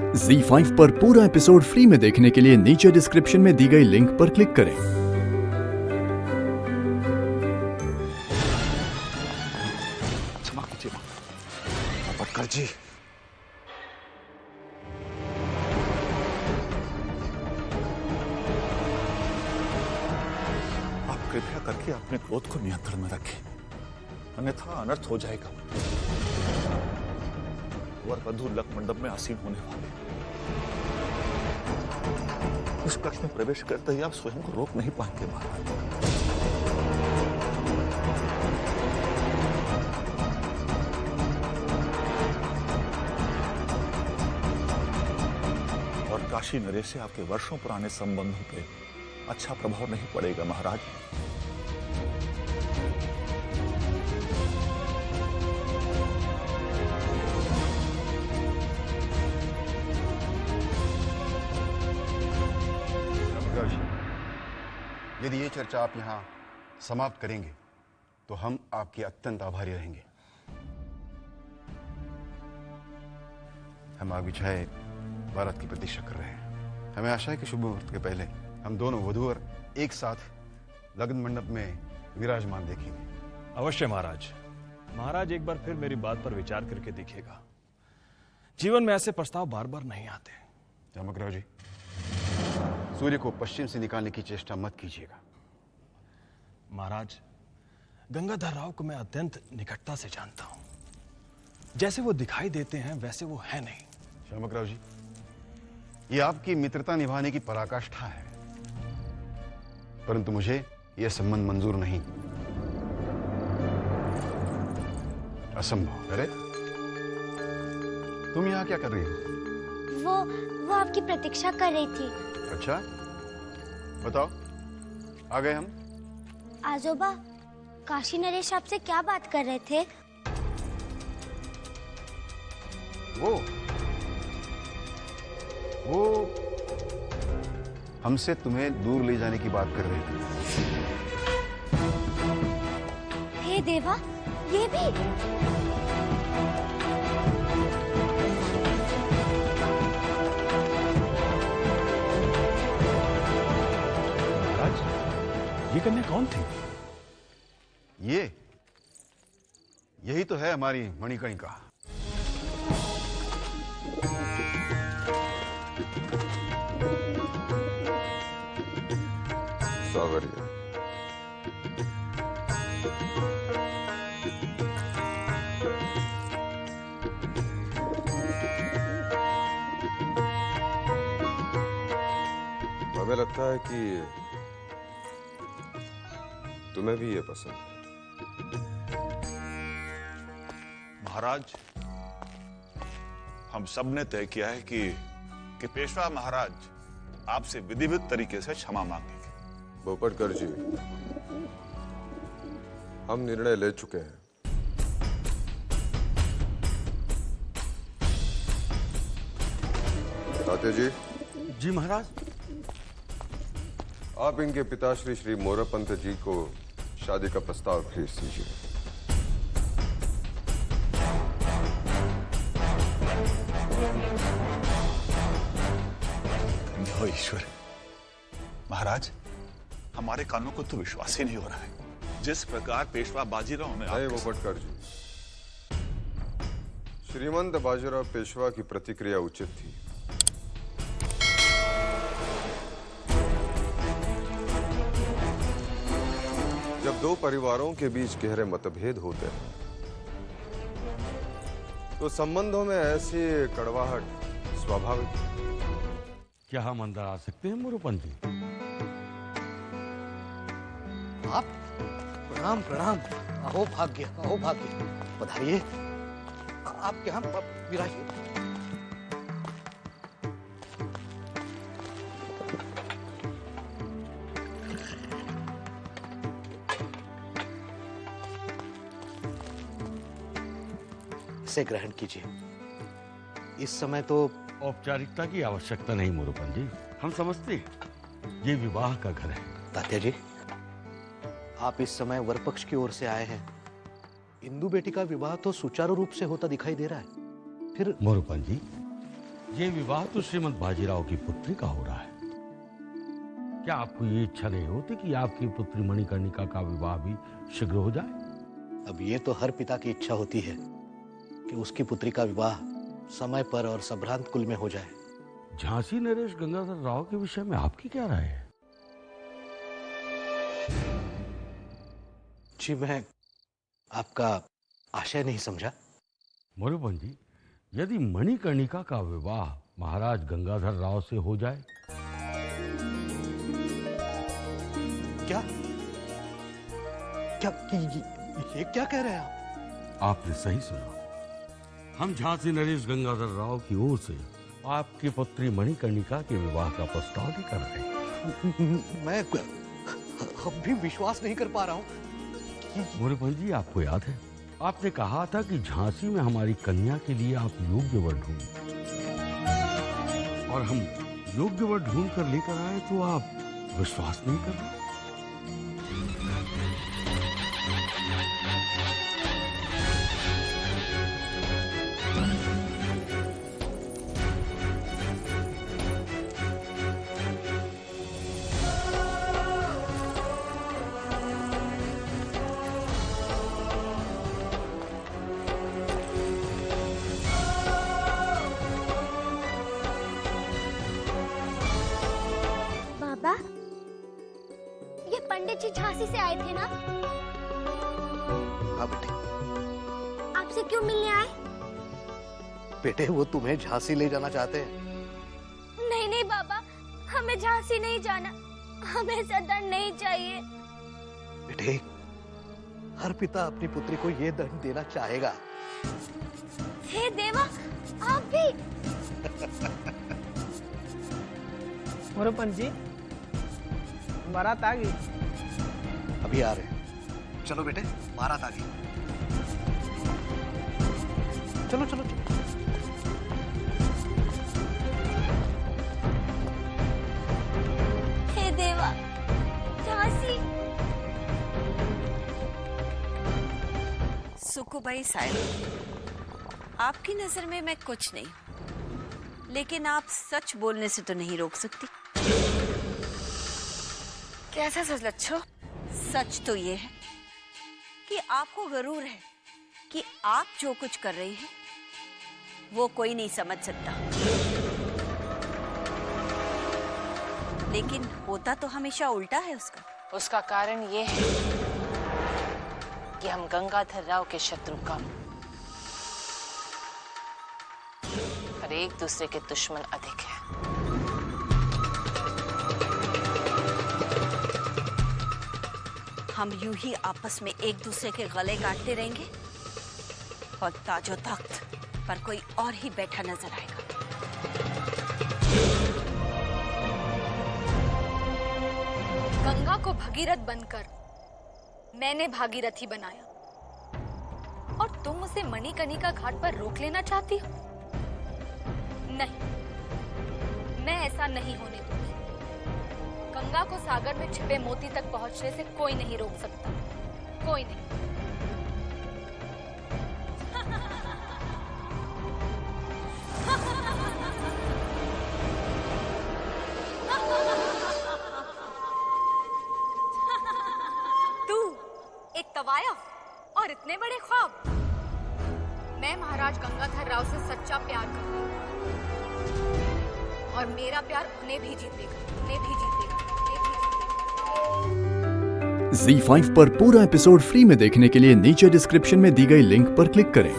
ZEE5 पर पूरा episode free में देखने के लिए नीचे डिस्क्रिप्शन में दी गई लिंक पर क्लिक करें। क्षमा कीजिए पटकर जी। आप कृपया करके अपने क्रोध को नियंत्रण में रखें, अन्यथा अनर्थ हो जाएगा। वर वधू लक मंडप में आसीन होने वाले, इस कक्ष में प्रवेश करते ही आप स्वयं को रोक नहीं पाएंगे महाराज। और काशी नरेश से आपके वर्षों पुराने संबंधों पे अच्छा प्रभाव नहीं पड़ेगा महाराज। यदि ये चर्चा आप यहाँ समाप्त करेंगे तो हम आपके अत्यंत आभारी रहेंगे। हम आगे छाए बारात की प्रतीक्षा कर रहे हैं। हमें आशा है कि शुभ मुहूर्त के पहले हम दोनों वधूवर एक साथ लग्न मंडप में विराजमान देखेंगे। अवश्य महाराज। महाराज एक बार फिर मेरी बात पर विचार करके देखिएगा। जीवन में ऐसे प्रस्ताव बार बार नहीं आते। चमकराव जी, सूर्य को पश्चिम से निकालने की चेष्टा मत कीजिएगा। महाराज, गंगाधर राव को मैं अत्यंत निकटता से जानता हूं। जैसे वो दिखाई देते हैं वैसे वो है नहीं। चमकराव जी, ये आपकी मित्रता निभाने की पराकाष्ठा है, परंतु मुझे यह संबंध मंजूर नहीं। असंभव। अरे तुम यहां क्या कर रही हो? वो आपकी प्रतीक्षा कर रही थी। अच्छा, बताओ, आ गए हम। आजोबा, काशी नरेश आपसे क्या बात कर रहे थे? वो हमसे तुम्हें दूर ले जाने की बात कर रहे थे। हे देवा, ये भी? ये कन्या कौन थी? यही तो है हमारी मणिकर्णिका। सावरिया, हमें लगता है कि तुम्हें भी ये पसंद है। महाराज, हम सब ने तय किया है कि पेशवा महाराज आपसे विधिवत तरीके से क्षमा मांगेंगे। भोपटकर जी, हम निर्णय ले चुके हैं। तात्या जी। जी महाराज। आप इनके पिताश्री श्री मोरपंत जी को शादी का प्रस्ताव भेज दीजिए। ईश्वर, महाराज, हमारे कानों को तो विश्वास ही नहीं हो रहा है। जिस प्रकार पेशवा बाजीराव ने नहीं भोपटकर जी, श्रीमंत बाजीराव पेशवा की प्रतिक्रिया उचित थी। जब दो परिवारों के बीच गहरे मतभेद होते हैं तो संबंधों में ऐसी कड़वाहट स्वाभाविक है। क्या हम अंदर आ सकते हैं मोरोपंत जी? आप? प्रणाम प्रणाम। अहो भाग्य, पधारिए। आपके हम विराजिए। इसे ग्रहण कीजिए। इस समय तो औपचारिकता की आवश्यकता नहीं मोरोपंत जी, हम समझते हैं ये विवाह का घर है। तात्या जी, आप इस समय वर पक्ष की ओर से आए हैं। इंदु बेटी का विवाह तो सुचारू रूप से होता दिखाई दे रहा है। फिर मोरोपंत जी, ये विवाह तो श्रीमंत बाजीराव की पुत्री का हो रहा है। क्या आपको ये इच्छा नहीं होती कि आपकी पुत्री मणिकर्णिका का विवाह भी शीघ्र हो जाए? अब ये तो हर पिता की इच्छा होती है कि उसकी पुत्री का विवाह समय पर और संभ्रांत कुल में हो जाए। झांसी नरेश गंगाधर राव के विषय में आपकी क्या राय है? जी, मैं आपका आशय नहीं समझा। मोरोपंत जी, यदि मणिकर्णिका का विवाह महाराज गंगाधर राव से हो जाए, क्या क्या ये क्या कह रहे हैं आप? आपने सही सुना। हम झांसी नरेश गंगाधर राव की ओर से आपकी पुत्री मणिकर्णिका के विवाह का प्रस्ताव लेकर आए हैं। मैं अब भी विश्वास नहीं कर पा रहा हूं। मोरोपंत जी, आपको याद है आपने कहा था कि झांसी में हमारी कन्या के लिए आप योग्य वर ढूंढ, और हम योग्य वर ढूंढ कर लेकर आए तो आप विश्वास नहीं कर रहे। बाबा, ये पंडित जी झांसी से आए थे ना? हाँ बेटे। आपसे क्यों मिलने आए? बेटे, वो तुम्हें झांसी ले जाना चाहते हैं। नहीं नहीं बाबा, हमें झांसी नहीं जाना, हमें ऐसा दंड नहीं चाहिए। बेटे, हर पिता अपनी पुत्री को ये दंड देना चाहेगा। हे देवा, आप भी। मोरोपंत जी, बारात आ गई। अभी आ रहे हैं। चलो बेटे, बारात आ गई। चलो चलो चलो। हे देवा, झांसी। सुकुबाई साहिब, आपकी नजर में मैं कुछ नहीं, लेकिन आप सच बोलने से तो नहीं रोक सकती। कैसा सच लच्छो? सच तो ये है कि आपको गरूर है कि आप जो कुछ कर रही हैं वो कोई नहीं समझ सकता, लेकिन होता तो हमेशा उल्टा है उसका। उसका कारण ये है कि हम गंगाधर राव के शत्रु कम और एक दूसरे के दुश्मन अधिक है। हम यूं ही आपस में एक दूसरे के गले काटते रहेंगे और ताजो तख्त पर कोई और ही बैठा नजर आएगा। गंगा को भगीरथ बनकर मैंने भागीरथी बनाया, और तुम उसे मणिकर्णिका घाट पर रोक लेना चाहती हो? नहीं, मैं ऐसा नहीं होने दूंगी। गंगा को सागर में छिपे मोती तक पहुंचने से कोई नहीं रोक सकता, कोई नहीं। तू एक तवायफ और इतने बड़े ख्वाब। मैं महाराज गंगाधर राव से सच्चा प्यार करती हूँ, और मेरा प्यार उन्हें भी जीतेगा, उन्हें भी जीतेगा, उन्हें भी जीतेगा। ZEE5 पर पूरा एपिसोड फ्री में देखने के लिए नीचे डिस्क्रिप्शन में दी गई लिंक पर क्लिक करें